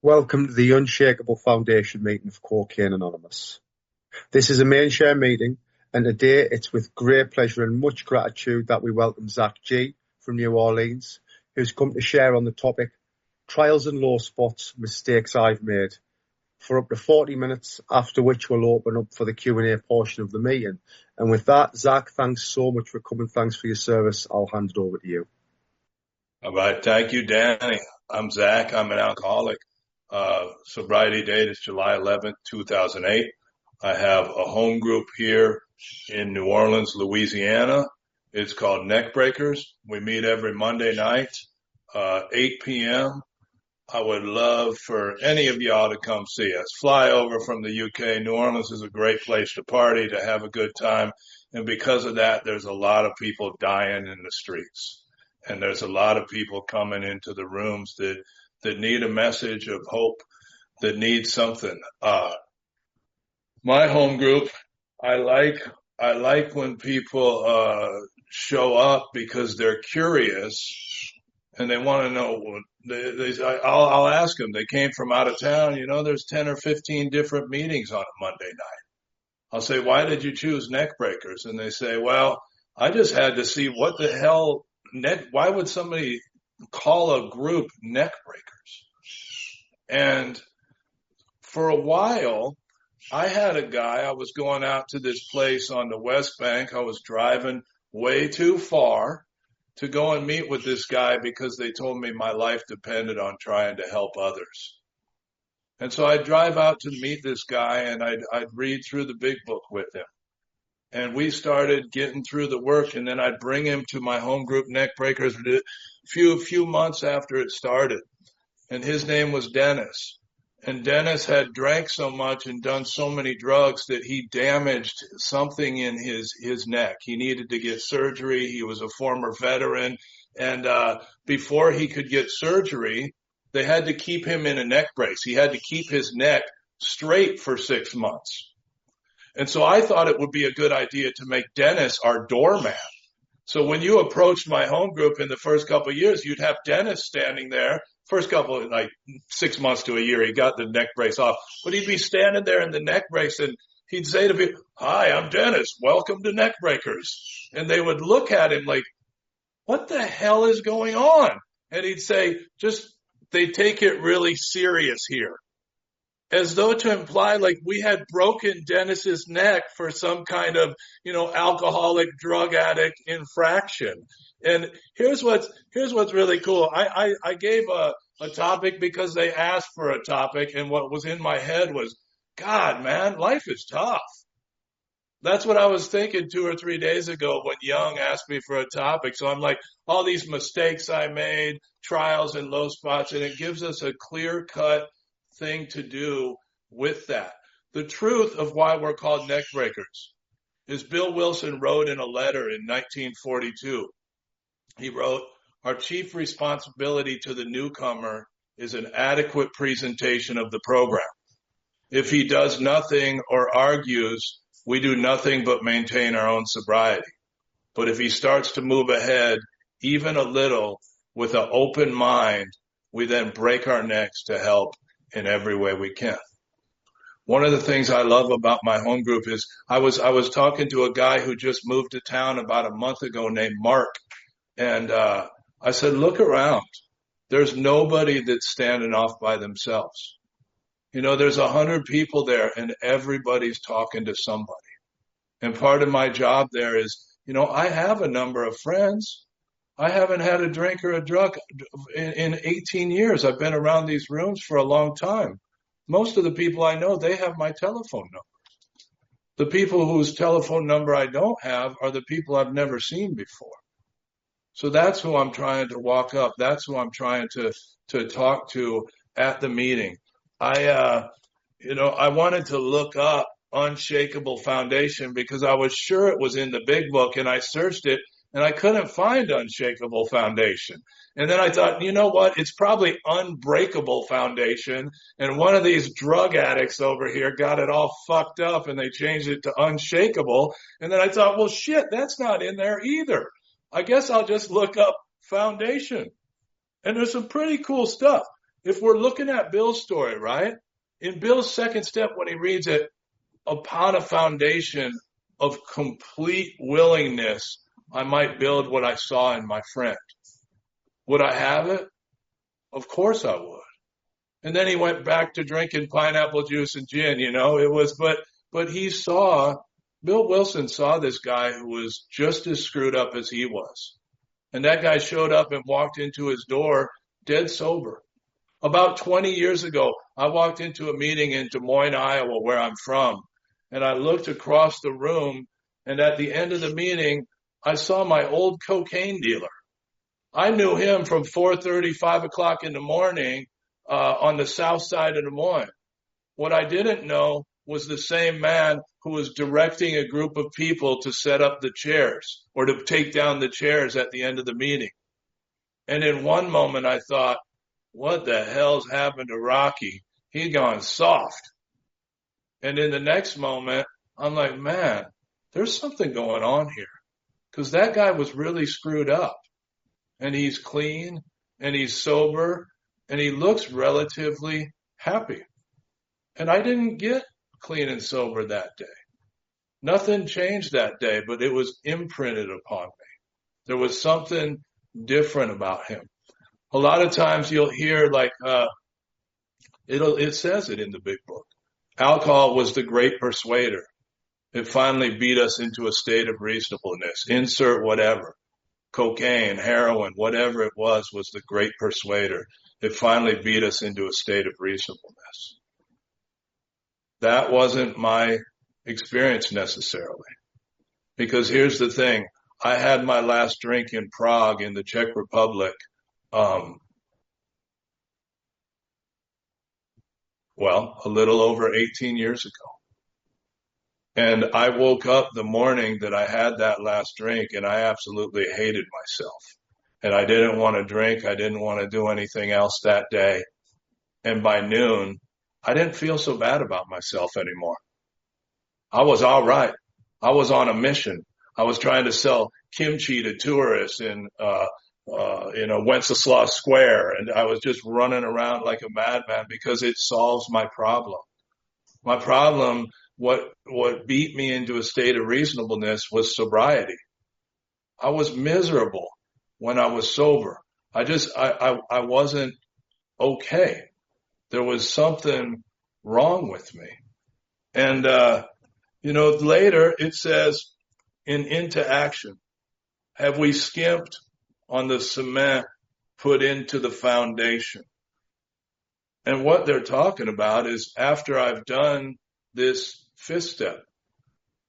Welcome to the Unshakeable Foundation meeting of Cocaine Anonymous. This is a main share meeting, and today it's with great pleasure and much gratitude that we welcome Zach G from New Orleans, who's come to share on the topic, Trials and Low Spots, Mistakes I've Made, for up to 40 minutes, after which we'll open up for the Q&A portion of the meeting. And with that, Zach, thanks so much for coming. Thanks for your service. I'll hand it over to you. All right. Thank you, Danny. I'm Zach. I'm an alcoholic. Sobriety date is July 11th, 2008. I have a home group here in New Orleans, Louisiana. It's called Neck Breakers. We meet every Monday night, 8 p.m. I would love for any of y'all to come see us. Fly over from the UK. New Orleans is a great place to party, to have a good time. And because of that, there's a lot of people dying in the streets. And there's a lot of people coming into the rooms that need a message of hope, that need something. My home group, I like when people show up because they're curious and they want to know. I'll ask them. They came from out of town. You know, there's 10 or 15 different meetings on a Monday night. I'll say, why did you choose Neck Breakers? And they say, well, I just had to see what the hell. Why would somebody call a group Neck Breakers? And for a while, I had a guy, I was going out to this place on the West Bank. I was driving way too far to go and meet with this guy because they told me my life depended on trying to help others. And so I'd drive out to meet this guy and I'd read through the big book with him. And we started getting through the work, and then I'd bring him to my home group, Neck Breakers, a few months after it started. And his name was Dennis. And Dennis had drank so much and done so many drugs that he damaged something in his neck. He needed to get surgery. He was a former veteran. And before he could get surgery, they had to keep him in a neck brace. He had to keep his neck straight for 6 months. And so I thought it would be a good idea to make Dennis our doorman. So when you approached my home group in the first couple of years, you'd have Dennis standing there. First couple, like 6 months to a year, he got the neck brace off. But he'd be standing there in the neck brace and he'd say to people, hi, I'm Dennis. Welcome to Neck Breakers. And they would look at him like, what the hell is going on? And he'd say, they take it really serious here. As though to imply like we had broken Dennis's neck for some kind of, alcoholic drug addict infraction. And here's what's really cool. I gave a topic because they asked for a topic, and what was in my head was, God, man, life is tough. That's what I was thinking 2 or 3 days ago when Young asked me for a topic. So I'm like, all these mistakes I made, trials and low spots, and it gives us a clear-cut thing to do with that. The truth of why we're called Neck Breakers is Bill Wilson wrote in a letter in 1942. He wrote, our chief responsibility to the newcomer is an adequate presentation of the program. If he does nothing or argues, we do nothing but maintain our own sobriety. But if he starts to move ahead, even a little, with an open mind, we then break our necks to help in every way we can. One of the things I love about my home group is I was talking to a guy who just moved to town about a month ago named Mark. And I said, look around. There's nobody that's standing off by themselves. There's 100 people there and everybody's talking to somebody. And part of my job there is, I have a number of friends. I haven't had a drink or a drug in 18 years. I've been around these rooms for a long time. Most of the people I know, they have my telephone number. The people whose telephone number I don't have are the people I've never seen before. So that's who I'm trying to walk up. That's who I'm trying to talk to at the meeting. I wanted to look up Unshakeable Foundation because I was sure it was in the big book, and I searched it and I couldn't find Unshakeable Foundation. And then I thought, you know what? It's probably Unbreakable Foundation. And one of these drug addicts over here got it all fucked up and they changed it to Unshakeable. And then I thought, well, shit, that's not in there either. I guess I'll just look up foundation. And there's some pretty cool stuff. If we're looking at Bill's story, right? In Bill's second step, when he reads it, upon a foundation of complete willingness, I might build what I saw in my friend. Would I have it? Of course I would. And then he went back to drinking pineapple juice and gin, but Bill Wilson saw this guy who was just as screwed up as he was. And that guy showed up and walked into his door dead sober. About 20 years ago, I walked into a meeting in Des Moines, Iowa, where I'm from, and I looked across the room, and at the end of the meeting, I saw my old cocaine dealer. I knew him from 4:30, 5 o'clock in the morning on the south side of Des Moines. What I didn't know was the same man who was directing a group of people to set up the chairs or to take down the chairs at the end of the meeting. And in one moment, I thought, what the hell's happened to Rocky? He's gone soft. And in the next moment, I'm like, man, there's something going on here. Because that guy was really screwed up. And he's clean, and he's sober, and he looks relatively happy. And I didn't get clean and sober that day. Nothing changed that day, but it was imprinted upon me. There was something different about him. A lot of times you'll hear it says it in the big book. Alcohol was the great persuader. It finally beat us into a state of reasonableness. Insert whatever. Cocaine, heroin, whatever it was the great persuader. It finally beat us into a state of reasonableness. That wasn't my experience necessarily. Because here's the thing. I had my last drink in Prague in the Czech Republic. A little over 18 years ago. And I woke up the morning that I had that last drink and I absolutely hated myself. And I didn't want to drink. I didn't want to do anything else that day. And by noon, I didn't feel so bad about myself anymore. I was all right. I was on a mission. I was trying to sell kimchi to tourists in Wenceslas Square. And I was just running around like a madman because it solves my problem. My problem, what beat me into a state of reasonableness was sobriety. I was miserable when I was sober. I wasn't okay. There was something wrong with me. And, later it says into action. Have we skimped on the cement put into the foundation? And what they're talking about is after I've done this fifth step.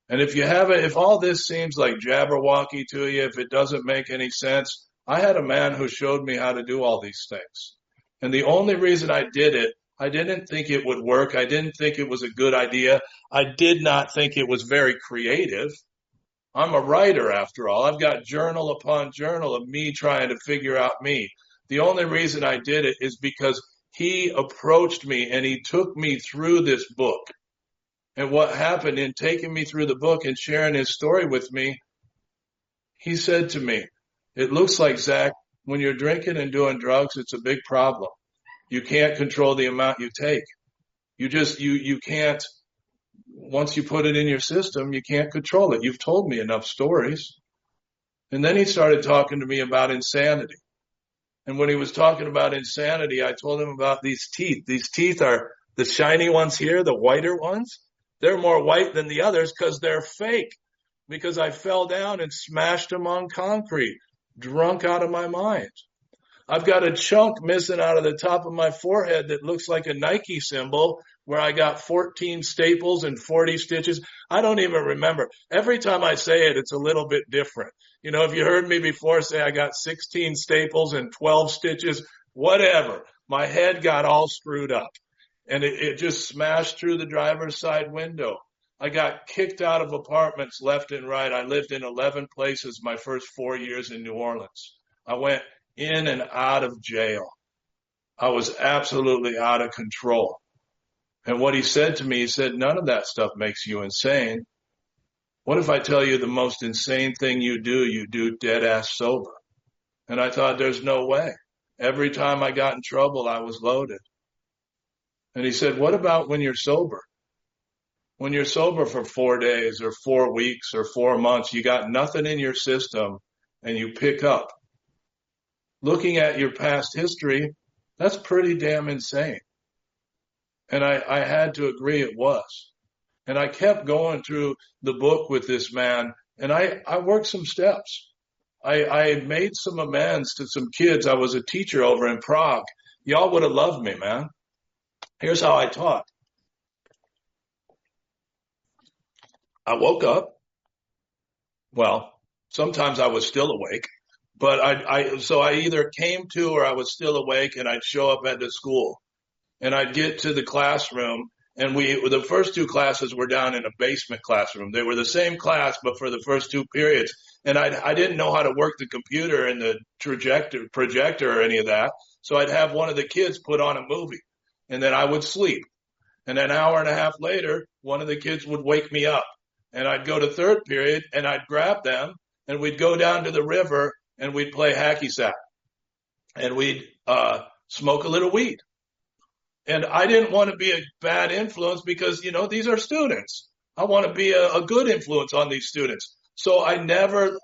And if all this seems like Jabberwocky to you, if it doesn't make any sense, I had a man who showed me how to do all these things. And the only reason I did it, I didn't think it would work. I didn't think it was a good idea. I did not think it was very creative. I'm a writer after all. I've got journal upon journal of me trying to figure out me. The only reason I did it is because he approached me and he took me through this book. And what happened in taking me through the book and sharing his story with me, he said to me, it looks like, Zach, when you're drinking and doing drugs, it's a big problem. You can't control the amount you take. You can't, once you put it in your system, you can't control it. You've told me enough stories. And then he started talking to me about insanity. And when he was talking about insanity, I told him about these teeth. These teeth are the shiny ones here, the whiter ones. They're more white than the others because they're fake. Because I fell down and smashed them on concrete, drunk out of my mind. I've got a chunk missing out of the top of my forehead that looks like a Nike symbol where I got 14 staples and 40 stitches. I don't even remember. Every time I say it, it's a little bit different. If you heard me before say I got 16 staples and 12 stitches, whatever. My head got all screwed up and it just smashed through the driver's side window. I got kicked out of apartments left and right. I lived in 11 places my first 4 years in New Orleans. I went in and out of jail. I was absolutely out of control. And what he said to me, he said, none of that stuff makes you insane. What if I tell you the most insane thing you do dead ass sober? And I thought, there's no way. Every time I got in trouble, I was loaded. And he said, what about when you're sober? When you're sober for 4 days or 4 weeks or 4 months, you got nothing in your system and you pick up. Looking at your past history, that's pretty damn insane. And I had to agree it was. And I kept going through the book with this man, and I worked some steps. I made some amends to some kids. I was a teacher over in Prague. Y'all would have loved me, man. Here's how I taught. I woke up. Well, sometimes I was still awake, but so I either came to or I was still awake, and I'd show up at the school, and I'd get to the classroom, and the first 2 classes were down in a basement classroom. They were the same class, but for the first 2 periods, and I didn't know how to work the computer and the projector or any of that, so I'd have one of the kids put on a movie, and then I would sleep, and an hour and a half later, one of the kids would wake me up, and I'd go to 3rd period, and I'd grab them, and we'd go down to the river, and we'd play hacky sack, and we'd smoke a little weed. And I didn't want to be a bad influence because, these are students. I want to be a good influence on these students. So I never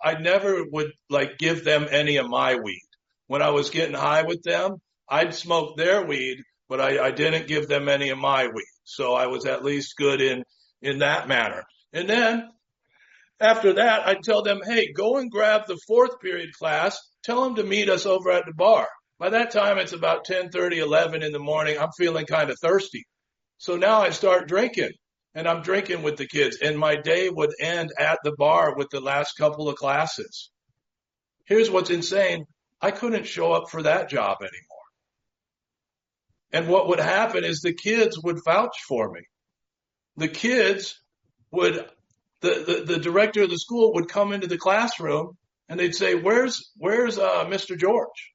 would give them any of my weed. When I was getting high with them, I'd smoke their weed, but I didn't give them any of my weed. So I was at least good in that manner. And then after that, I'd tell them, hey, go and grab the 4th period class. Tell them to meet us over at the bar. By that time, it's about 10:30, 11 in the morning. I'm feeling kind of thirsty. So now I start drinking, and I'm drinking with the kids, and my day would end at the bar with the last couple of classes. Here's what's insane. I couldn't show up for that job anymore. And what would happen is the kids would vouch for me. The kids would, the director of the school would come into the classroom, and they'd say, where's Mr. George?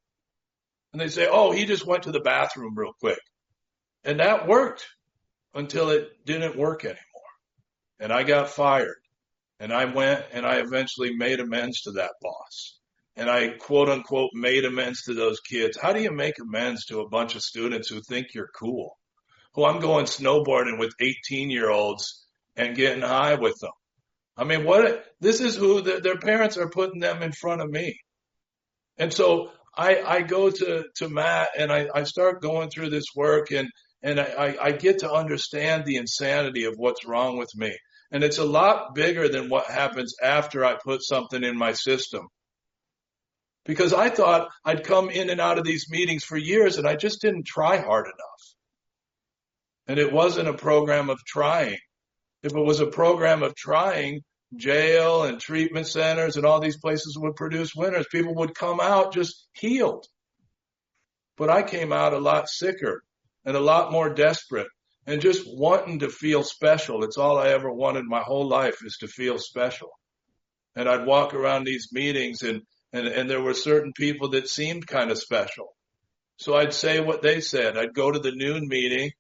And they say, oh, he just went to the bathroom real quick. And that worked until it didn't work anymore. And I got fired. And I went and I eventually made amends to that boss. And I, quote unquote, made amends to those kids. How do you make amends to a bunch of students who think you're cool? Who I'm going snowboarding with 18-year-olds and getting high with them. I mean, this is who their parents are putting them in front of me. And so I go to Matt and I start going through this work and I get to understand the insanity of what's wrong with me. And it's a lot bigger than what happens after I put something in my system. Because I thought I'd come in and out of these meetings for years and I just didn't try hard enough. And it wasn't a program of trying. If it was a program of trying, jail and treatment centers and all these places would produce winners. People would come out just healed. But I came out a lot sicker and a lot more desperate and just wanting to feel special. It's all I ever wanted my whole life is to feel special. And I'd walk around these meetings and there were certain people that seemed kind of special. So I'd say what they said. I'd go to the noon meeting.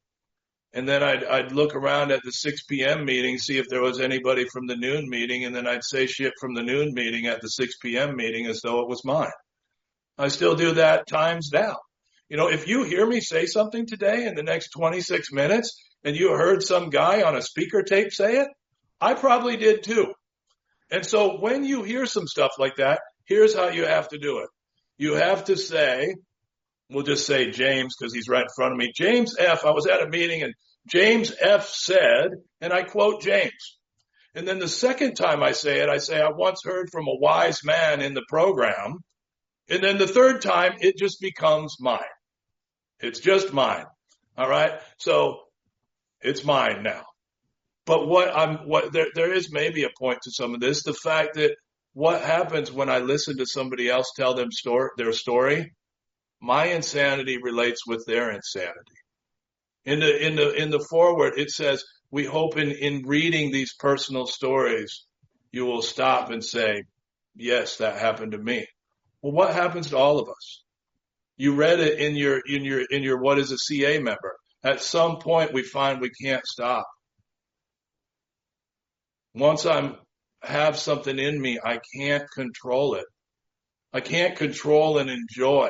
And then I'd look around at the 6 p.m. meeting, see if there was anybody from the noon meeting, and then I'd say shit from the noon meeting at the 6 p.m. meeting as though it was mine. I still do that times now. If you hear me say something today in the next 26 minutes and you heard some guy on a speaker tape say it, I probably did too. And so when you hear some stuff like that, here's how you have to do it. You have to say, we'll just say James because he's right in front of me. James F., I was at a meeting and James F. said, and I quote James. And then the second time I say it, I say, I once heard from a wise man in the program. And then the third time, it just becomes mine. It's just mine. All right? So it's mine now. But there is maybe a point to some of this. The fact that what happens when I listen to somebody else tell them their story, my insanity relates with their insanity. In the foreword, it says, we hope in reading these personal stories, you will stop and say, yes, that happened to me. Well, what happens to all of us? You read it in your what is a CA member. At some point, we find we can't stop. Once I have something in me, I can't control it. I can't control and enjoy.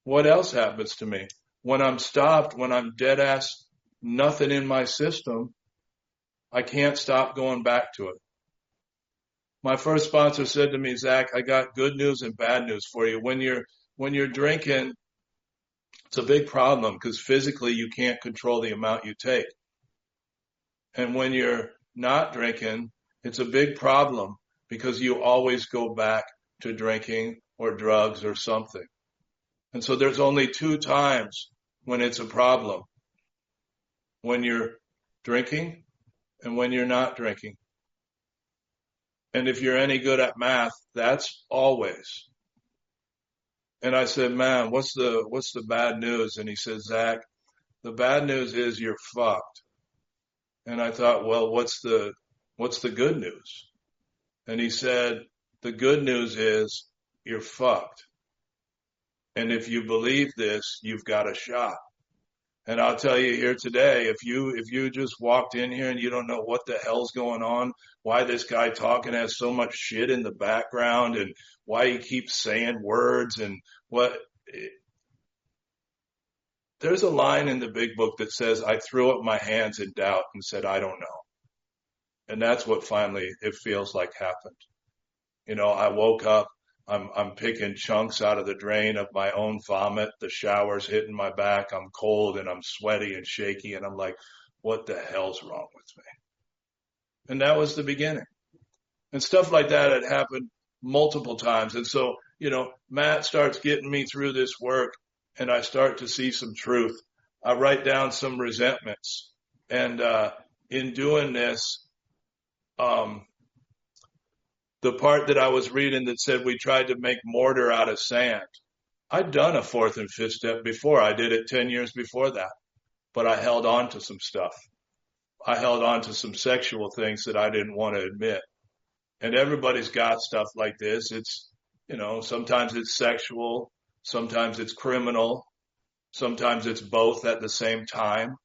What else happens to me? When I'm stopped, when I'm dead ass, nothing in my system, I can't stop going back to it. My first sponsor said to me, Zach, I got good news and bad news for you. When you're drinking, it's a big problem because physically you can't control the amount you take. And when you're not drinking, it's a big problem because you always go back to drinking or drugs or something. And so there's only two times when it's a problem. When you're drinking and when you're not drinking. And if you're any good at math, that's always. And I said, man, what's the bad news? And he said, Zach, the bad news is you're fucked. And I thought, well, what's the good news? And he said, the good news is you're fucked. And if you believe this, you've got a shot. And I'll tell you here today, if you just walked in here and you don't know what the hell's going on, why this guy talking has so much shit in the background and why he keeps saying words and there's a line in the big book that says, I threw up my hands in doubt and said, I don't know. And that's what finally it feels like happened. I woke up, I'm picking chunks out of the drain of my own vomit. The shower's hitting my back. I'm cold and I'm sweaty and shaky. And I'm like, what the hell's wrong with me? And that was the beginning. And stuff like that had happened multiple times. And so, Matt starts getting me through this work and I start to see some truth. I write down some resentments. And in doing this, the part that I was reading that said we tried to make mortar out of sand. I'd done a fourth and fifth step before. I did it 10 years before that. But I held on to some stuff. I held on to some sexual things that I didn't want to admit. And everybody's got stuff like this. It's, sometimes it's sexual. Sometimes it's criminal. Sometimes it's both at the same time.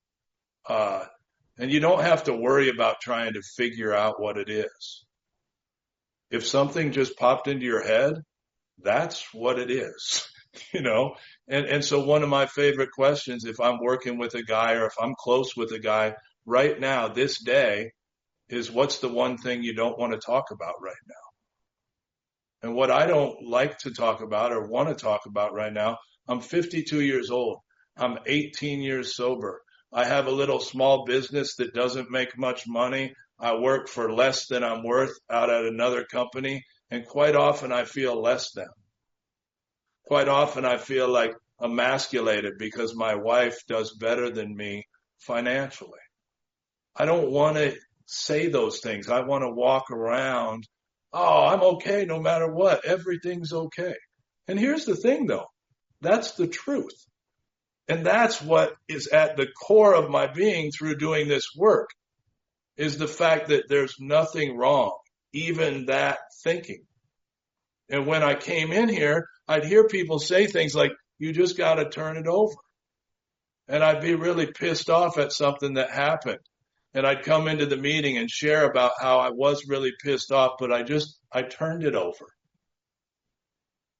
And you don't have to worry about trying to figure out what it is. If something just popped into your head, that's what it is, And so one of my favorite questions, if I'm working with a guy or if I'm close with a guy right now, this day, is what's the one thing you don't want to talk about right now? And what I don't like to talk about or want to talk about right now, I'm 52 years old. I'm 18 years sober. I have a little small business that doesn't make much money. I work for less than I'm worth out at another company, and quite often I feel less than. Quite often I feel like emasculated because my wife does better than me financially. I don't want to say those things. I want to walk around, I'm okay no matter what. Everything's okay. And here's the thing, though. That's the truth. And that's what is at the core of my being through doing this work. Is the fact that there's nothing wrong, even that thinking. And when I came in here, I'd hear people say things like, you just got to turn it over. And I'd be really pissed off at something that happened. And I'd come into the meeting and share about how I was really pissed off, but I turned it over.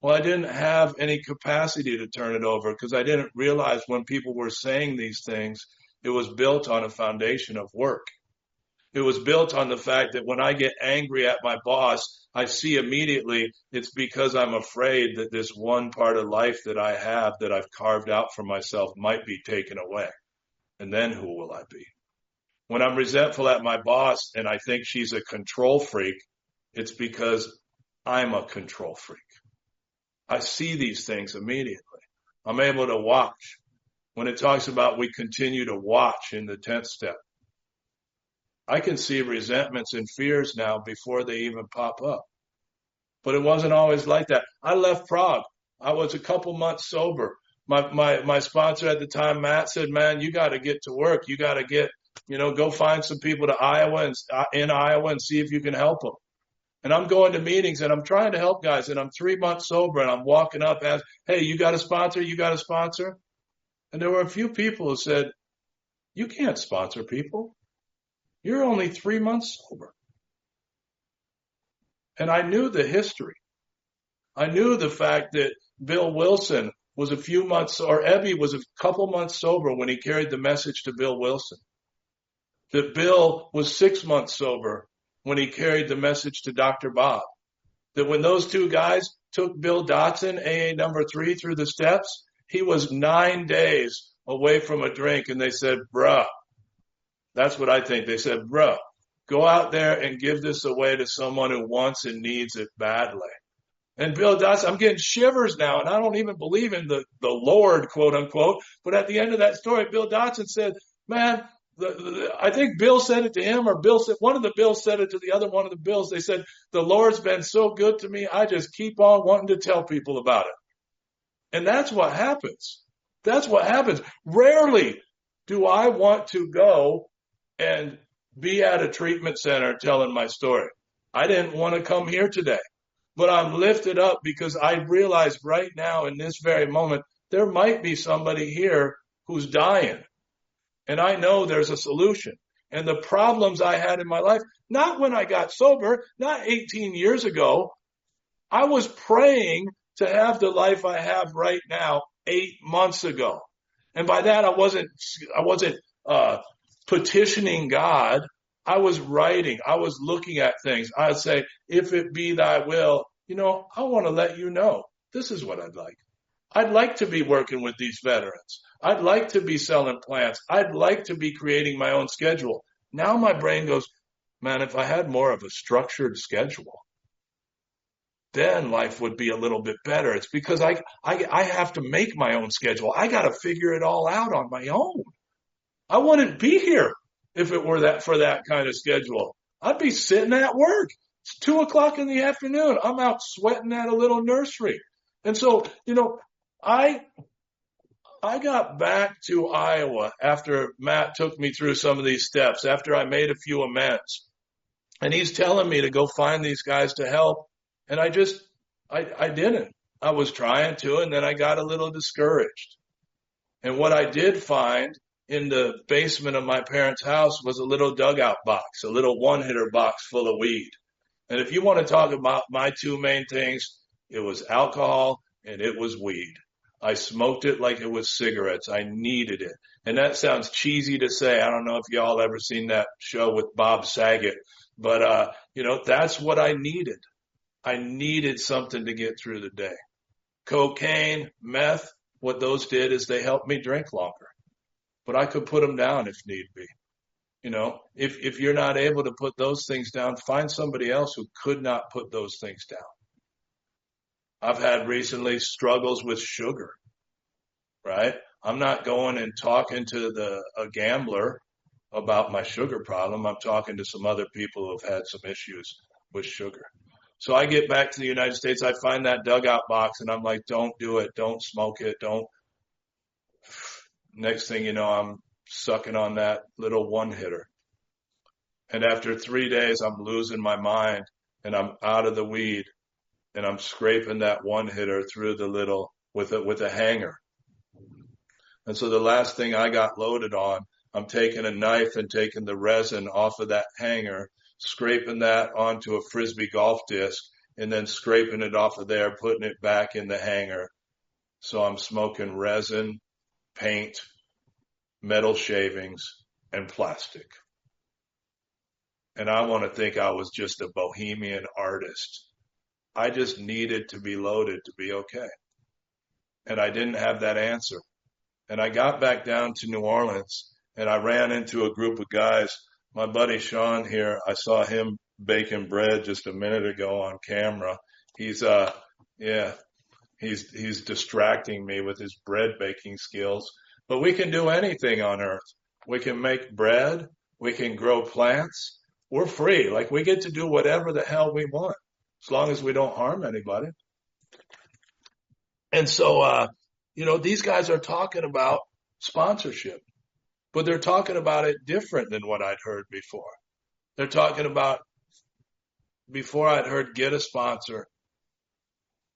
Well, I didn't have any capacity to turn it over because I didn't realize when people were saying these things, it was built on a foundation of work. It was built on the fact that when I get angry at my boss, I see immediately it's because I'm afraid that this one part of life that I have that I've carved out for myself might be taken away. And then who will I be? When I'm resentful at my boss and I think she's a control freak, it's because I'm a control freak. I see these things immediately. I'm able to watch. When it talks about we continue to watch in the 10th step, I can see resentments and fears now before they even pop up. But it wasn't always like that. I left Prague. I was a couple months sober. My sponsor at the time, Matt, said, man, you got to get to work. You got to get, go find some people to Iowa and see if you can help them. And I'm going to meetings and I'm trying to help guys and I'm 3 months sober and I'm walking up as, hey, you got a sponsor? You got a sponsor? And there were a few people who said, you can't sponsor people. You're only 3 months sober. And I knew the history. I knew the fact that Bill Wilson was a few months, or Ebby was a couple months sober when he carried the message to Bill Wilson. That Bill was 6 months sober when he carried the message to Dr. Bob. That when those two guys took Bill Dotson, AA number 3, through the steps, he was 9 days away from a drink, and they said, bruh, that's what I think. They said, bruh, go out there and give this away to someone who wants and needs it badly. And Bill Dotson, I'm getting shivers now, and I don't even believe in the Lord, quote unquote. But at the end of that story, Bill Dotson said, man, I think Bill said it to him, or Bill said, one of the Bills said it to the other one of the Bills. They said, the Lord's been so good to me, I just keep on wanting to tell people about it. And that's what happens. That's what happens. Rarely do I want to go and be at a treatment center telling my story. I didn't want to come here today, but I'm lifted up because I realize right now in this very moment, there might be somebody here who's dying. And I know there's a solution. And the problems I had in my life, not when I got sober, not 18 years ago, I was praying to have the life I have right now 8 months ago. And by that, I wasn't petitioning God. I was writing. I was looking at things. I'd say, if it be thy will, I want to let you know, this is what I'd like. I'd like to be working with these veterans. I'd like to be selling plants. I'd like to be creating my own schedule. Now my brain goes, man, if I had more of a structured schedule, then life would be a little bit better. It's because I have to make my own schedule. I got to figure it all out on my own. I wouldn't be here if it were that for that kind of schedule. I'd be sitting at work. It's 2:00 in the afternoon. I'm out sweating at a little nursery. And so, I got back to Iowa after Matt took me through some of these steps, after I made a few amends. And he's telling me to go find these guys to help. And I didn't. I was trying to, and then I got a little discouraged. And what I did find in the basement of my parents' house was a little dugout box, a little one-hitter box full of weed. And if you want to talk about my two main things, it was alcohol and it was weed. I smoked it like it was cigarettes. I needed it. And that sounds cheesy to say. I don't know if y'all ever seen that show with Bob Saget, but, that's what I needed. I needed something to get through the day. Cocaine, meth, what those did is they helped me drink longer, but I could put them down if need be. If you're not able to put those things down, find somebody else who could not put those things down. I've had recently struggles with sugar, right? I'm not going and talking to a gambler about my sugar problem. I'm talking to some other people who have had some issues with sugar. So I get back to the United States, I find that dugout box, and I'm like, don't do it. Don't smoke it. Don't. Next thing you know, I'm sucking on that little one-hitter. And after 3 days, I'm losing my mind, and I'm out of the weed, and I'm scraping that one-hitter through the little, with a hanger. And so the last thing I got loaded on, I'm taking a knife and taking the resin off of that hanger, scraping that onto a Frisbee golf disc, and then scraping it off of there, putting it back in the hanger. So I'm smoking resin, paint, metal shavings, and plastic. And I want to think I was just a bohemian artist. I just needed to be loaded to be okay. And I didn't have that answer. And I got back down to New Orleans, and I ran into a group of guys. My buddy Sean here, I saw him baking bread just a minute ago on camera. He's distracting me with his bread baking skills. But we can do anything on earth. We can make bread. We can grow plants. We're free. Like, we get to do whatever the hell we want, as long as we don't harm anybody. And so, these guys are talking about sponsorship. But they're talking about it different than what I'd heard before. They're talking about, before I'd heard get a sponsor,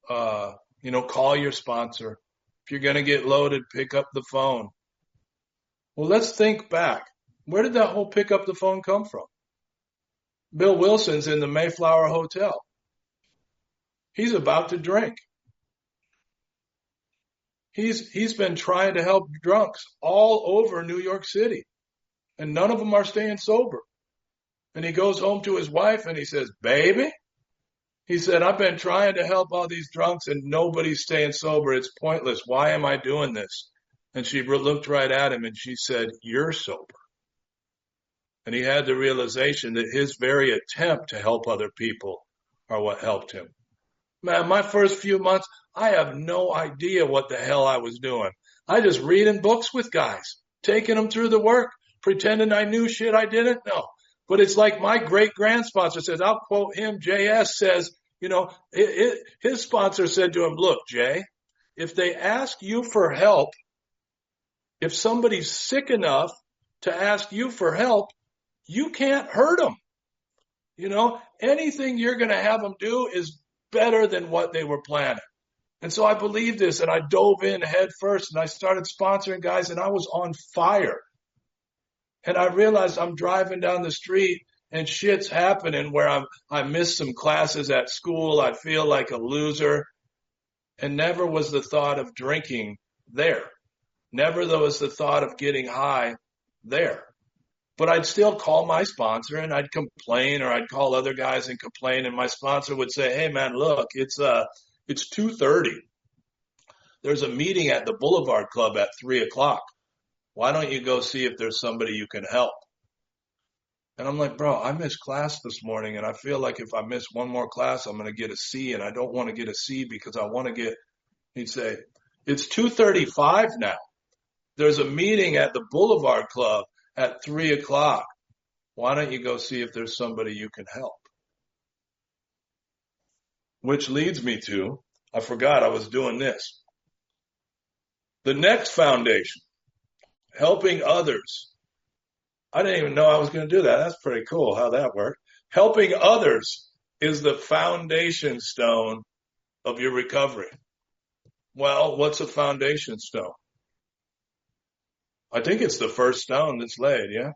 call your sponsor. If you're going to get loaded, pick up the phone. Well, let's think back. Where did that whole pick up the phone come from? Bill Wilson's in the Mayflower Hotel. He's about to drink. He's been trying to help drunks all over New York City, and none of them are staying sober. And he goes home to his wife and he says, "Baby," he said, "I've been trying to help all these drunks and nobody's staying sober. It's pointless. Why am I doing this?" And she looked right at him and she said, "You're sober." And he had the realization that his very attempt to help other people are what helped him. Man, my first few months, I have no idea what the hell I was doing. I just reading books with guys, taking them through the work, pretending I knew shit I didn't know. But it's like my great grand sponsor says, I'll quote him, JS says, his sponsor said to him, "Look, Jay, if they ask you for help, if somebody's sick enough to ask you for help, you can't hurt them. Anything you're going to have them do is better than what they were planning." And so I believed this and I dove in head first and I started sponsoring guys and I was on fire. And I realized I'm driving down the street and shit's happening where I missed some classes at school. I feel like a loser. And never was the thought of drinking there. Never was the thought of getting high there. But I'd still call my sponsor and I'd complain, or I'd call other guys and complain. And my sponsor would say, "Hey man, look, it's 2:30. There's a meeting at the Boulevard Club at 3:00. Why don't you go see if there's somebody you can help?" And I'm like, "Bro, I missed class this morning and I feel like if I miss one more class, I'm going to get a C, and I don't want to get a C because I want to get," he'd say, "It's 2:35 now. There's a meeting at the Boulevard Club at 3:00. Why don't you go see if there's somebody you can help?" Which leads me to, I forgot I was doing this. The next foundation, helping others. I didn't even know I was going to do that. That's pretty cool how that worked. Helping others is the foundation stone of your recovery. Well, what's a foundation stone? I think it's the first stone that's laid, yeah?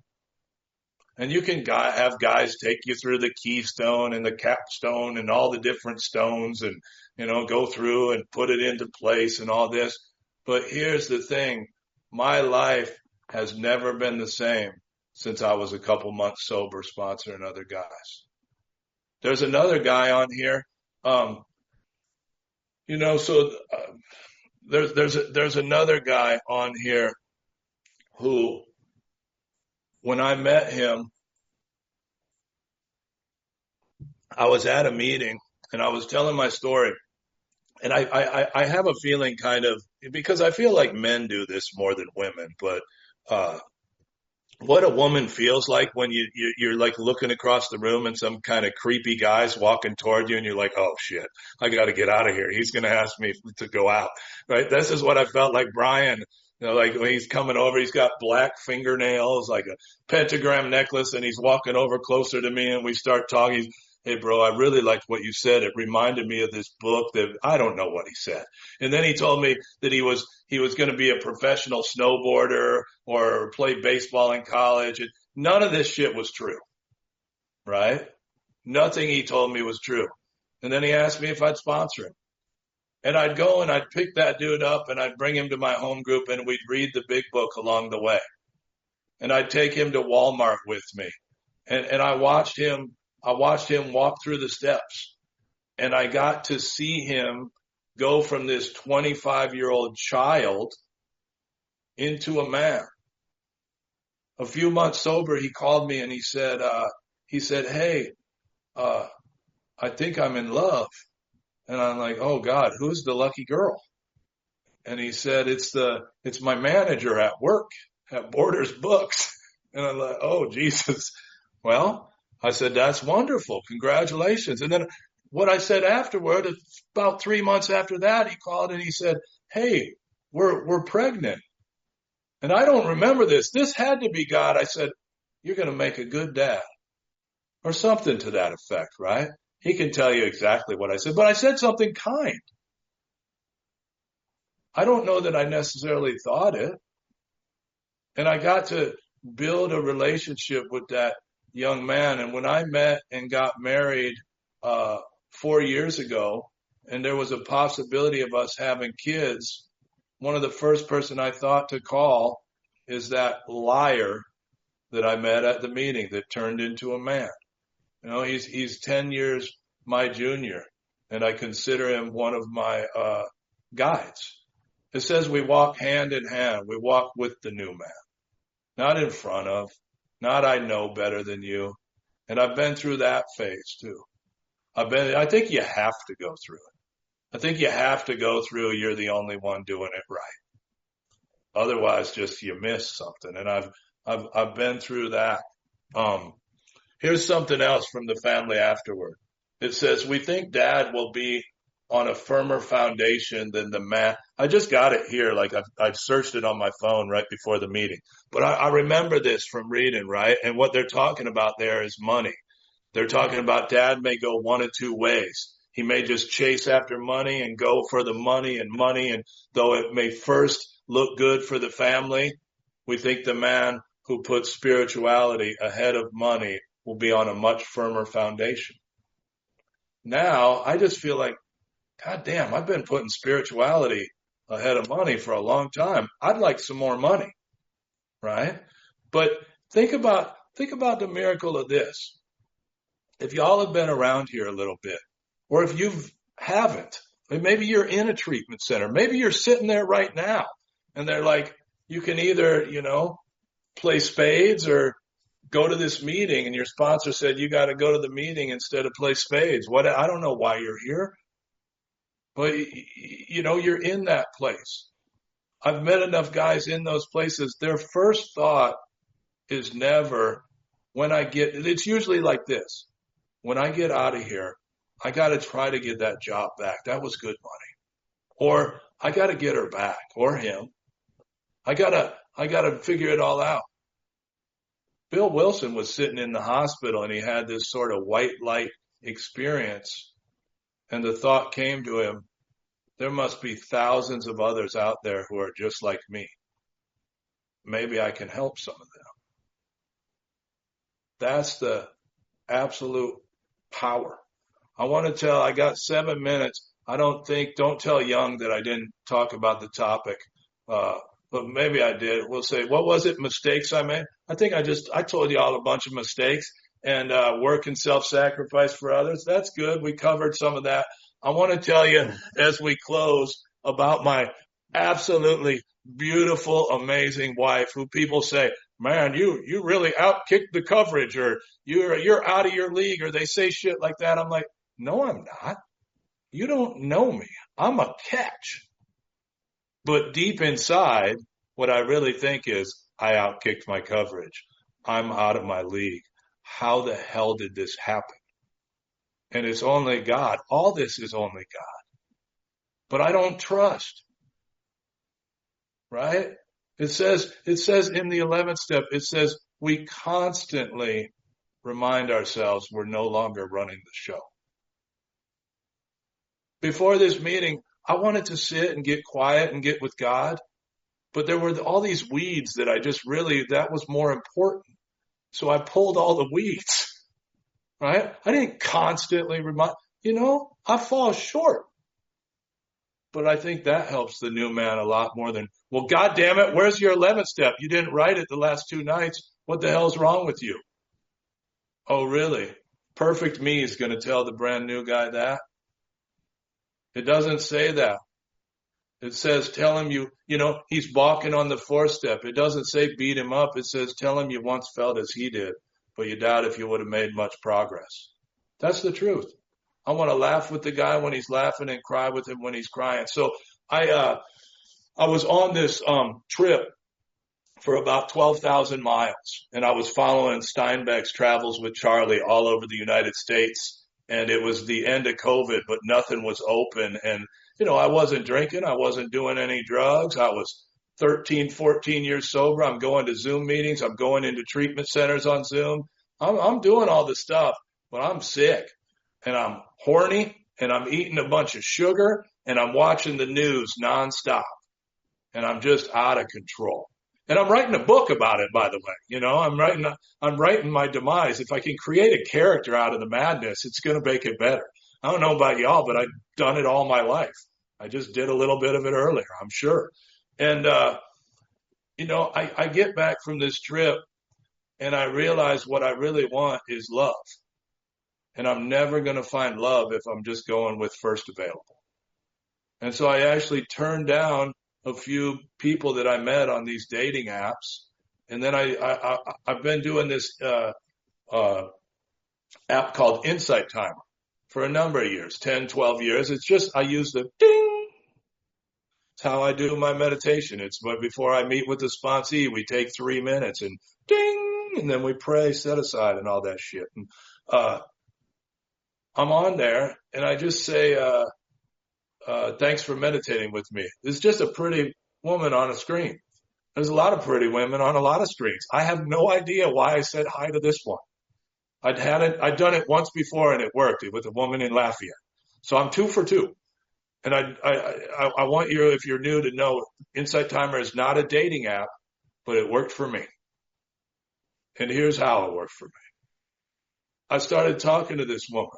And you can have guys take you through the keystone and the capstone and all the different stones and, go through and put it into place and all this. But here's the thing. My life has never been the same since I was a couple months sober sponsoring other guys. There's another guy on here. There's another guy on here who, when I met him, I was at a meeting and I was telling my story. And I have a feeling kind of, because I feel like men do this more than women, but what a woman feels like when you're like looking across the room and some kind of creepy guy's walking toward you and you're like, "Oh shit, I got to get out of here. He's going to ask me to go out." Right? This is what I felt like Brian, like when he's coming over, he's got black fingernails, like a pentagram necklace, and he's walking over closer to me and we start talking. "Hey bro, I really liked what you said. It reminded me of this book that," I don't know what he said. And then he told me that he was going to be a professional snowboarder or play baseball in college. And none of this shit was true, right? Nothing he told me was true. And then he asked me if I'd sponsor him. And I'd go and I'd pick that dude up and I'd bring him to my home group and we'd read the big book along the way. And I'd take him to Walmart with me. And I watched him walk through the steps. And I got to see him go from this 25-year-old child into a man. A few months sober, he called me and he said, "Hey, I think I'm in love." And I'm like, "Oh God, who's the lucky girl?" And he said, it's my manager at work at Borders Books. And I'm like, "Oh Jesus." Well, I said, "That's wonderful. Congratulations." And then what I said afterward, about 3 months after that, he called and he said, "Hey, we're pregnant." And I don't remember this. This had to be God. I said, "You're going to make a good dad," or something to that effect, right? He can tell you exactly what I said, but I said something kind. I don't know that I necessarily thought it. And I got to build a relationship with that young man. And when I met and got married 4 years ago, and there was a possibility of us having kids, one of the first person I thought to call is that liar that I met at the meeting that turned into a man. He's 10 years my junior, and I consider him one of my guides. It says we walk hand in hand. We walk with the new man, not in front of, not I know better than you. And I've been through that phase too. I think you have to go through it. I think you have to go through, you're the only one doing it right. Otherwise, just you miss something. And I've been through that. Here's something else from the family afterward. It says, we think Dad will be on a firmer foundation than the man. I just got it here. Like I've searched it on my phone right before the meeting. But I remember this from reading, right? And what they're talking about there is money. They're talking about Dad may go one of two ways. He may just chase after money and go for the money. And though it may first look good for the family, we think the man who puts spirituality ahead of money will be on a much firmer foundation. Now, I just feel like, God damn, I've been putting spirituality ahead of money for a long time. I'd like some more money, right? But think about the miracle of this. If y'all have been around here a little bit, or if you haven't, maybe you're in a treatment center, maybe you're sitting there right now, and they're like, you can either, play spades or go to this meeting, and your sponsor said you got to go to the meeting instead of play spades. I don't know why you're here, but you're in that place. I've met enough guys in those places. Their first thought is never, it's usually like this. When I get out of here, I got to try to get that job back. That was good money. Or I got to get her back, or him. I got to figure it all out. Bill Wilson was sitting in the hospital, and he had this sort of white light experience. And the thought came to him, there must be thousands of others out there who are just like me. Maybe I can help some of them. That's the absolute power. I got 7 minutes. Don't tell Young that I didn't talk about the topic. But maybe I did. We'll say, what was it? Mistakes I made? I think I told you all a bunch of mistakes, and work and self-sacrifice for others. That's good. We covered some of that. I want to tell you as we close about my absolutely beautiful, amazing wife, who people say, man, you really outkicked the coverage, or you're out of your league, or they say shit like that. I'm like, no, I'm not. You don't know me. I'm a catch. But deep inside, what I really think is, I outkicked my coverage. I'm out of my league. How the hell did this happen? And it's only God. All this is only God. But I don't trust. Right? It says in the 11th step, it says we constantly remind ourselves we're no longer running the show. Before this meeting, I wanted to sit and get quiet and get with God, but there were all these weeds that that was more important. So I pulled all the weeds, right? I didn't constantly I fall short. But I think that helps the new man a lot more than, well, God damn it, where's your 11th step? You didn't write it the last 2 nights. What the hell's wrong with you? Oh, really? Perfect me is going to tell the brand new guy that? It doesn't say that. It says, tell him he's balking on the 4th step. It doesn't say beat him up. It says, tell him you once felt as he did, but you doubt if you would have made much progress. That's the truth. I want to laugh with the guy when he's laughing and cry with him when he's crying. So I was on this trip for about 12,000 miles, and I was following Steinbeck's Travels with Charlie all over the United States. And it was the end of COVID, but nothing was open. And, I wasn't drinking. I wasn't doing any drugs. I was 13, 14 years sober. I'm going to Zoom meetings. I'm going into treatment centers on Zoom. I'm doing all this stuff, but I'm sick, and I'm horny, and I'm eating a bunch of sugar, and I'm watching the news nonstop, and I'm just out of control. And I'm writing a book about it, by the way. I'm writing my demise. If I can create a character out of the madness, it's going to make it better. I don't know about y'all, but I've done it all my life. I just did a little bit of it earlier, I'm sure. And, I get back from this trip and I realize what I really want is love. And I'm never going to find love if I'm just going with first available. And so I actually turned down a few people that I met on these dating apps. And then I've been doing this app called Insight Timer for a number of years, 10, 12 years. It's just, I use the ding. It's how I do my meditation. It's before I meet with the sponsee, we take 3 minutes and ding, and then we pray, set aside, and all that shit. And I'm on there, and I just say, thanks for meditating with me. It's just a pretty woman on a screen. There's a lot of pretty women on a lot of screens. I have no idea why I said hi to this one. I'd done it once before and it worked with a woman in Lafayette. So I'm 2 for 2. And I want you, if you're new, to know Insight Timer is not a dating app, but it worked for me. And here's how it worked for me. I started talking to this woman.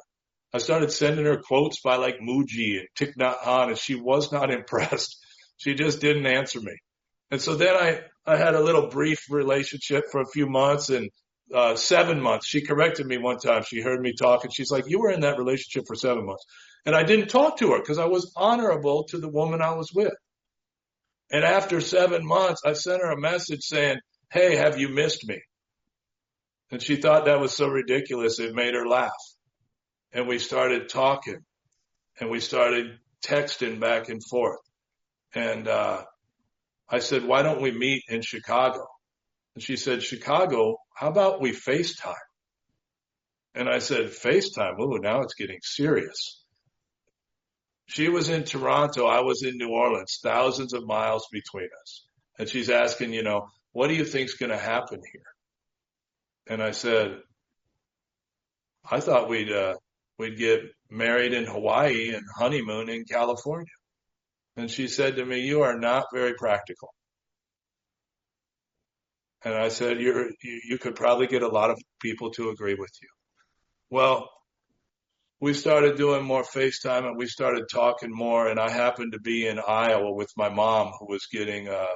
I started sending her quotes by like Muji and Thich Nhat Hanh, and she was not impressed. She just didn't answer me. And so then I had a little brief relationship for a few months, and 7 months. She corrected me one time. She heard me talk, and she's like, you were in that relationship for 7 months. And I didn't talk to her because I was honorable to the woman I was with. And after 7 months, I sent her a message saying, hey, have you missed me? And she thought that was so ridiculous, it made her laugh. And we started talking, and we started texting back and forth. And I said, why don't we meet in Chicago? And she said, Chicago, how about we FaceTime? And I said, FaceTime? Ooh, now it's getting serious. She was in Toronto. I was in New Orleans, thousands of miles between us. And she's asking, what do you think's going to happen here? And I said, I thought we'd get married in Hawaii and honeymoon in California. And she said to me, you are not very practical. And I said, you could probably get a lot of people to agree with you. Well, we started doing more FaceTime and we started talking more. And I happened to be in Iowa with my mom, who was getting a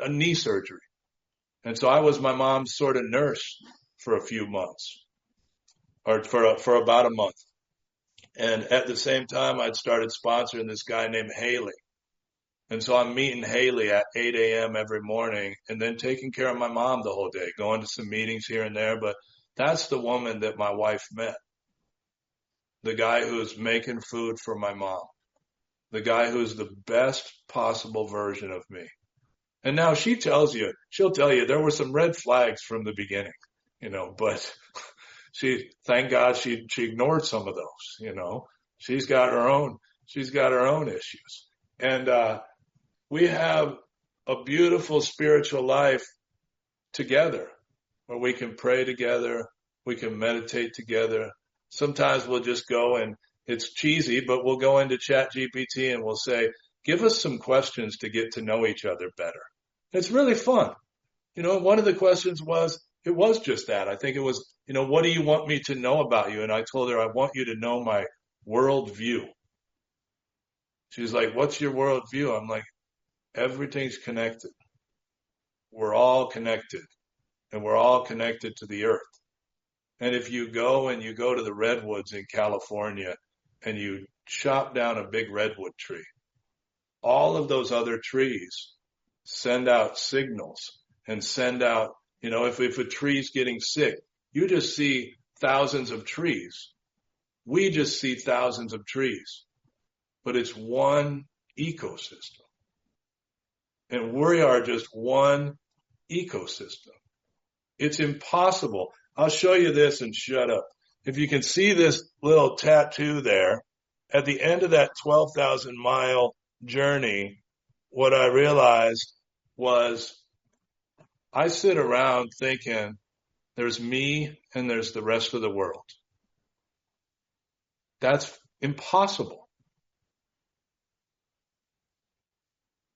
knee surgery. And so I was my mom's sort of nurse for a few months, or for about a month. And at the same time, I'd started sponsoring this guy named Haley. And so I'm meeting Haley at 8 a.m. every morning and then taking care of my mom the whole day, going to some meetings here and there. But that's the woman that my wife met. The guy who's making food for my mom. The guy who's the best possible version of me. And now she'll tell you there were some red flags from the beginning, but thank God she ignored some of those, she's got her own issues. And, we have a beautiful spiritual life together where we can pray together. We can meditate together. Sometimes we'll just go, and it's cheesy, but we'll go into ChatGPT and we'll say, give us some questions to get to know each other better. It's really fun. One of the questions was just that. I think it was, what do you want me to know about you? And I told her, I want you to know my worldview. She's like, what's your worldview? I'm like, everything's connected. We're all connected, and we're all connected to the earth. And if you go to the redwoods in California and you chop down a big redwood tree, all of those other trees send out signals and send out, if a tree's getting sick, you just see thousands of trees. We just see thousands of trees, but it's one ecosystem. And we are just one ecosystem. It's impossible. I'll show you this and shut up. If you can see this little tattoo there, at the end of that 12,000 mile journey, what I realized was I sit around thinking there's me and there's the rest of the world. That's impossible.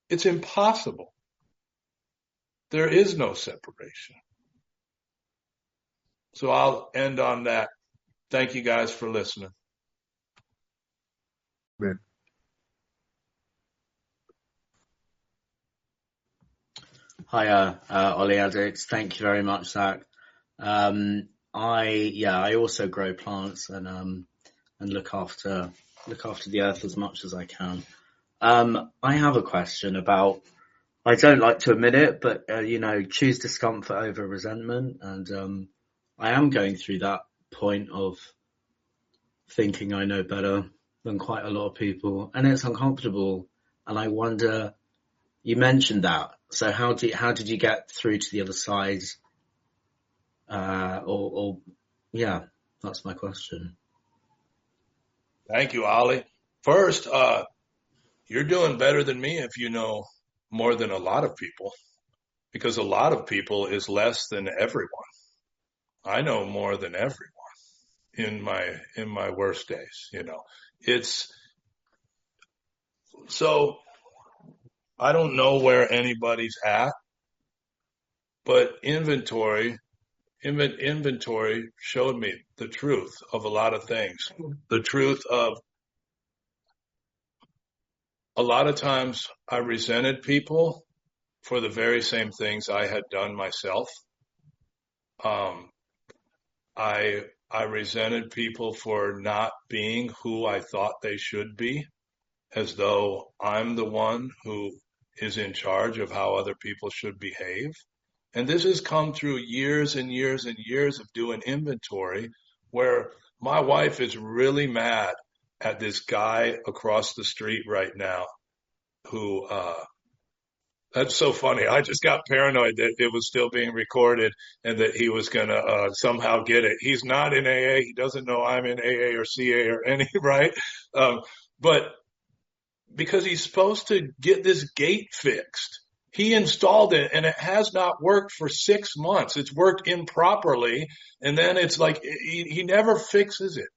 It's impossible. There is no separation. So I'll end on that. Thank you guys for listening. Amen. Hiya, Ollie Addicts. Thank you very much, Zach. I also grow plants and look after the earth as much as I can. I have a question about. I don't like to admit it, but choose discomfort over resentment, and I am going through that point of thinking I know better than quite a lot of people, and it's uncomfortable. And I wonder. You mentioned that. So how did you get through to the other side? Yeah, that's my question. Thank you, Ollie. First, you're doing better than me if you know more than a lot of people, because a lot of people is less than everyone. I know more than everyone in my worst days, you know. It's so I don't know where anybody's at, but inventory showed me the truth of a lot of things. The truth of a lot of times I resented people for the very same things I had done myself. Um, I resented people for not being who I thought they should be, as though I'm the one who is in charge of how other people should behave. And this has come through years and years and years of doing inventory, where my wife is really mad at this guy across the street right now who that's so funny. I just got paranoid that it was still being recorded and that he was going to somehow get it. He's not in AA. He doesn't know I'm in AA or CA or any, right? But because he's supposed to get this gate fixed, he installed it and it has not worked for 6 months. It's worked improperly. And then it's like he never fixes it.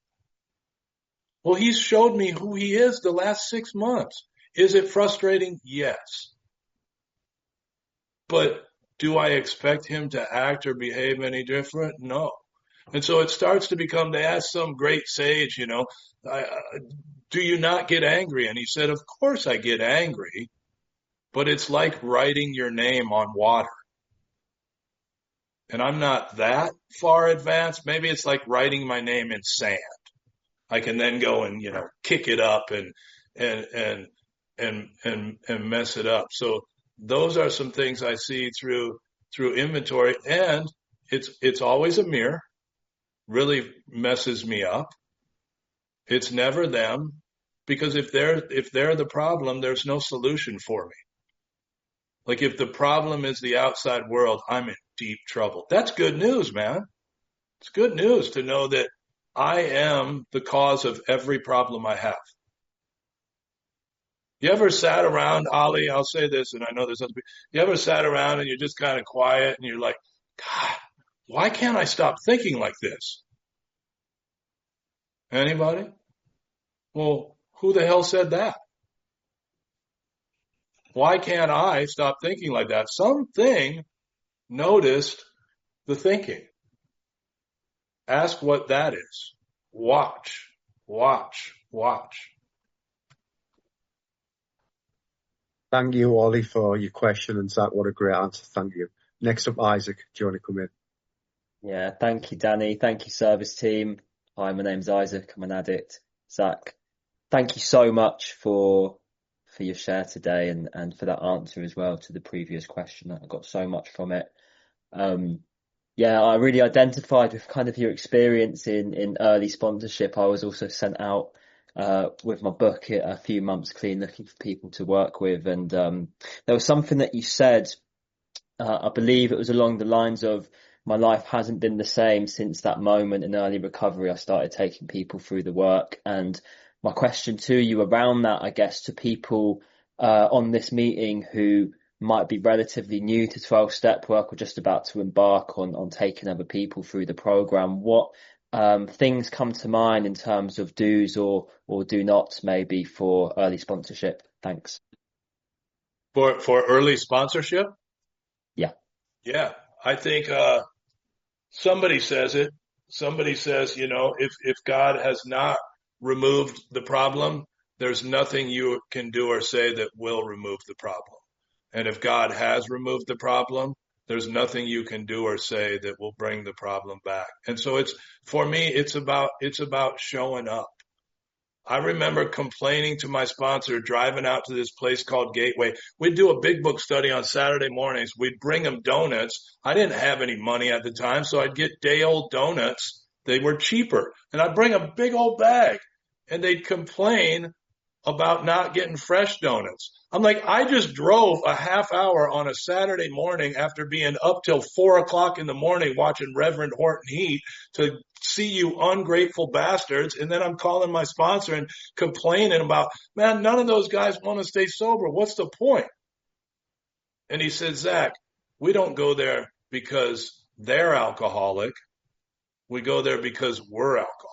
Well, he's showed me who he is the last 6 months. Is it frustrating? Yes. But do I expect him to act or behave any different? No. And so it starts to become, they ask some great sage, do you not get angry? And he said, of course I get angry, but it's like writing your name on water. And I'm not that far advanced. Maybe it's like writing my name in sand. I can then go and, kick it up and mess it up. So those are some things I see through inventory, and it's always a mirror. Really messes me up. It's never them, because if they're the problem, there's no solution for me. Like if the problem is the outside world, I'm in deep trouble. That's good news, man. It's good news to know that I am the cause of every problem I have. You ever sat around, Ollie, I'll say this, and I know there's other people. You ever sat around and you're just kind of quiet and you're like, God, why can't I stop thinking like this? Anybody? Well, who the hell said that? Why can't I stop thinking like that? Something noticed the thinking. Ask what that is. Watch, watch, watch. Thank you, Ollie, for your question, and Zach, what a great answer. Thank you. Next up, Isaac, do you want to come in? Yeah, thank you, Danny. Thank you, service team. Hi, my name's Isaac. I'm an addict. Zach, thank you so much for your share today and for that answer as well to the previous question. I got so much from it. Yeah, I really identified with kind of your experience in early sponsorship. I was also sent out with my book a few months clean, looking for people to work with, and there was something that you said. I believe it was along the lines of, my life hasn't been the same since that moment in early recovery. I started taking people through the work, and my question to you around that, I guess, to people on this meeting who might be relatively new to 12-step work or just about to embark on taking other people through the program, what things come to mind in terms of do's or do nots maybe for early sponsorship? Thanks. For early sponsorship? Yeah. Yeah. I think somebody says it. Somebody says, if God has not removed the problem, there's nothing you can do or say that will remove the problem. And if God has removed the problem, there's nothing you can do or say that will bring the problem back. And so for me, it's about showing up. I remember complaining to my sponsor, driving out to this place called Gateway. We'd do a big book study on Saturday mornings. We'd bring them donuts. I didn't have any money at the time, so I'd get day old donuts. They were cheaper. And I'd bring a big old bag, and they'd complain about not getting fresh donuts. I'm like, I just drove a half hour on a Saturday morning after being up till 4 o'clock in the morning watching Reverend Horton Heat to see you ungrateful bastards. And then I'm calling my sponsor and complaining about, man, none of those guys want to stay sober. What's the point? And he said, Zach, we don't go there because they're alcoholic. We go there because we're alcoholic.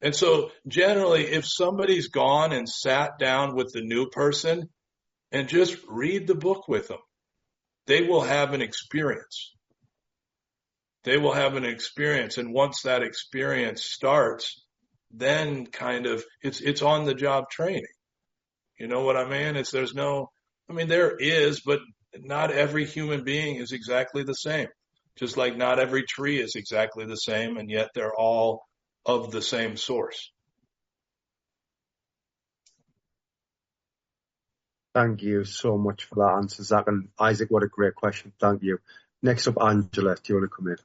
And so generally, if somebody's gone and sat down with the new person and just read the book with them, they will have an experience. They will have an experience. And once that experience starts, then kind of it's on the job training. You know what I mean? There is, but not every human being is exactly the same. Just like not every tree is exactly the same, and yet they're all of the same source. Thank you so much for that answer, Zach. And Isaac, what a great question. Thank you. Next up, Angela, do you want to come in?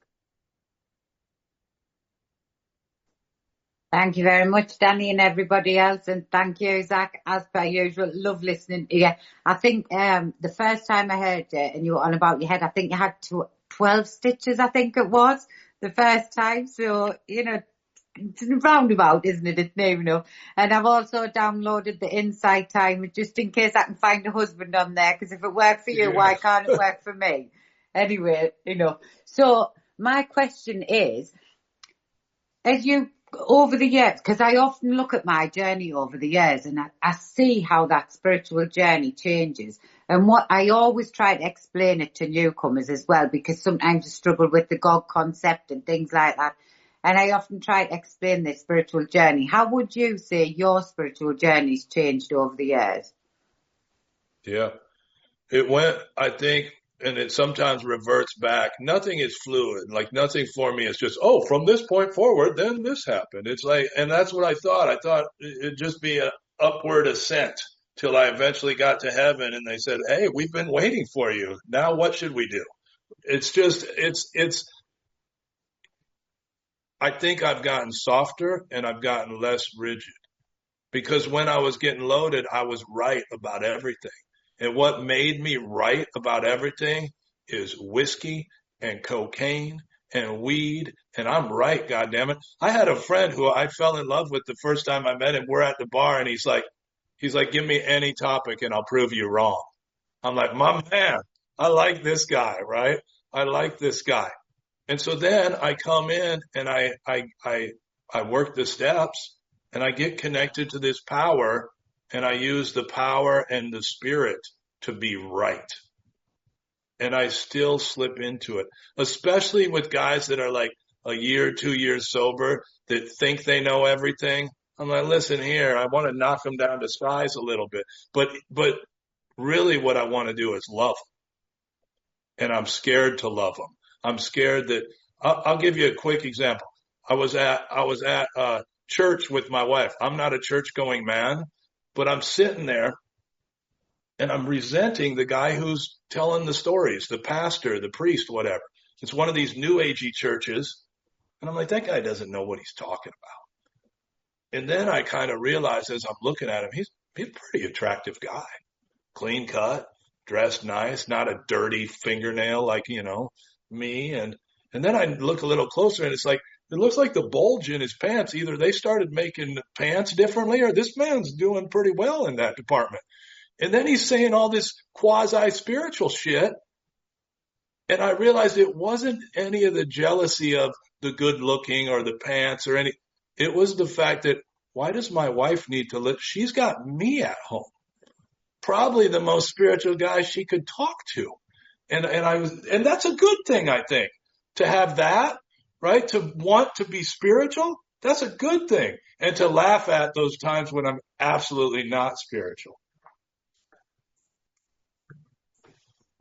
Thank you very much, Danny, and everybody else. And thank you, Zach, as per usual. Love listening to you. I think the first time I heard it and you were on about your head, I think you had 12 stitches, I think it was, the first time. So, it's roundabout, isn't it? It's near enough. And I've also downloaded the Insight Timer just in case I can find a husband on there, because if it worked for you, why can't it work for me? Anyway, So my question is, as you, over the years, because I often look at my journey over the years and I see how that spiritual journey changes. And what I always try to explain it to newcomers as well, because sometimes you struggle with the God concept and things like that. And I often try to explain this spiritual journey. How would you say your spiritual journey's changed over the years? Yeah. It went, I think, and it sometimes reverts back. Nothing is fluid. Like nothing for me is just, from this point forward, then this happened. It's like, and that's what I thought. I thought it'd just be an upward ascent till I eventually got to heaven and they said, hey, we've been waiting for you. Now what should we do? It's just, I think I've gotten softer and I've gotten less rigid, because when I was getting loaded, I was right about everything. And what made me right about everything is whiskey and cocaine and weed. And I'm right, goddammit. I had a friend who I fell in love with the first time I met him. We're at the bar and he's like, give me any topic and I'll prove you wrong. I'm like, my man, I like this guy, right? I like this guy. And so then I come in and I work the steps and I get connected to this power, and I use the power and the spirit to be right. And I still slip into it, especially with guys that are like a year, 2 years sober that think they know everything. I'm like, listen here, I want to knock them down to size a little bit. But really what I want to do is love them. And I'm scared to love them. I'm scared that I'll give you a quick example. I was at church with my wife. I'm not a church going man, but I'm sitting there and I'm resenting the guy who's telling the stories, the pastor, the priest, whatever. It's one of these new agey churches. And I'm like, that guy doesn't know what he's talking about. And then I kind of realized as I'm looking at him, he's a pretty attractive guy, clean cut, dressed nice, not a dirty fingernail like, me. And then I look a little closer and it's like, it looks like the bulge in his pants. Either they started making pants differently or this man's doing pretty well in that department. And then he's saying all this quasi-spiritual shit. And I realized it wasn't any of the jealousy of the good looking or the pants or any. It was the fact that, why does my wife need to live? She's got me at home. Probably the most spiritual guy she could talk to. And that's a good thing, I think, to have that, right? To want to be spiritual. That's a good thing. And to laugh at those times when I'm absolutely not spiritual.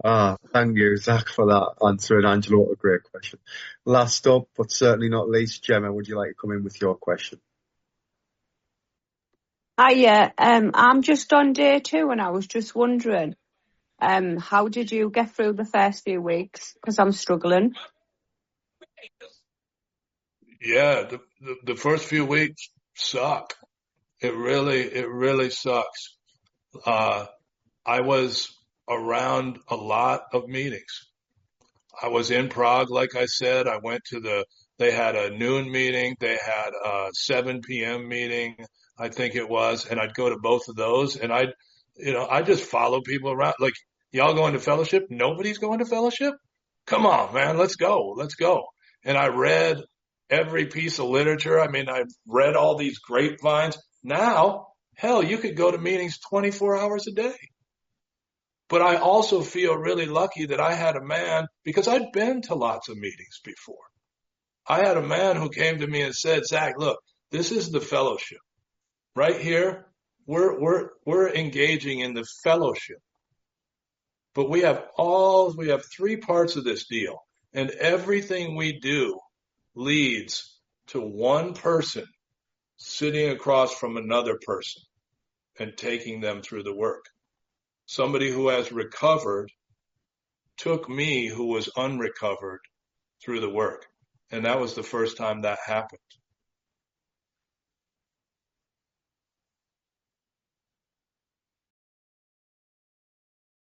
Thank you, Zach, for that answer. And Angelo, what a great question. Last up, but certainly not least, Gemma, would you like to come in with your question? Hiya, I'm just on day 2 and I was just wondering, how did you get through the first few weeks? Because I'm struggling. Yeah, the first few weeks suck. It really sucks. I was around a lot of meetings. I was in Prague, like I said. I went to they had a noon meeting. They had a 7 p.m. meeting, I think it was. And I'd go to both of those and I just follow people around. Like, y'all going to fellowship? Nobody's going to fellowship? Come on, man. Let's go. Let's go. And I read every piece of literature. I mean, I've read all these grapevines. Now, hell, you could go to meetings 24 hours a day. But I also feel really lucky that I had a man, because I'd been to lots of meetings before. I had a man who came to me and said, Zach, look, this is the fellowship. Right here, we're engaging in the fellowship. But we have 3 parts of this deal. And everything we do leads to one person sitting across from another person and taking them through the work. Somebody who has recovered took me, who was unrecovered, through the work. And that was the first time that happened.